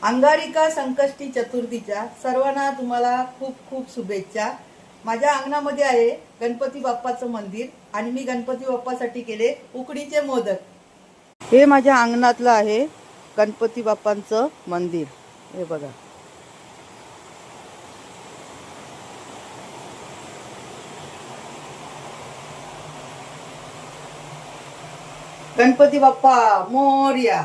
अंगारिका संकष्टी चतुर्थीच्या सर्वांना तुम्हाला खूप खूप शुभेच्छा। माझ्या अंगणामध्ये आहे गणपती बाप्पाचं मंदिर आणि मी गणपती बाप्पासाठी केले उकडीचे मोदक। हे माझ्या अंगणातलं आहे गणपती बाप्पांचं मंदिर, हे बघा। गणपती बाप्पा मोरया।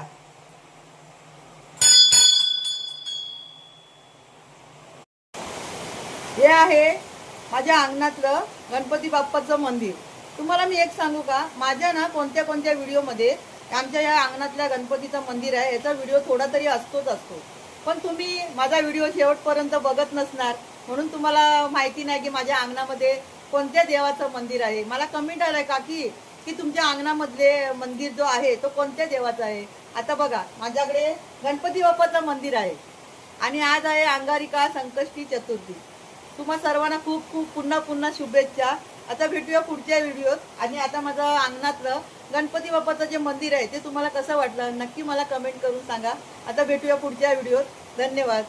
हे आहे माझ्या अंगणातलं गणपती बाप्पाचं मंदिर। तुम्हाला मी एक सांगू का, माझ्या ना कोणत्या कोणत्या व्हिडिओमध्ये आमच्या या अंगणातल्या गणपतीचं मंदिर आहे याचा व्हिडिओ थोडा तरी असतोच असतो, पण तुम्ही माझा व्हिडिओ शेवटपर्यंत बघत नसणार, म्हणून तुम्हाला माहिती नाही की माझ्या अंगणामध्ये कोणत्या देवाचं मंदिर आहे। मला कमेंट आलाय काकी की तुमच्या अंगणामधले मंदिर जो आहे तो कोणत्या देवाचा आहे। आता बघा, माझ्याकडे गणपती बाप्पाचं मंदिर आहे आणि आज आहे अंगारिका संकष्टी चतुर्थी। तुम्हा सर्वांना खूप खूप पुन्हा पुन्हा शुभेच्छा। आता भेटूया पुढच्या व्हिडिओत। आणि आता माझं अंगणातलं गणपती बाप्पाचं जे मंदिर आहे ते तुम्हाला कसं वाटलं नक्की मला कमेंट करून सांगा। आता भेटूया पुढच्या व्हिडिओत। धन्यवाद।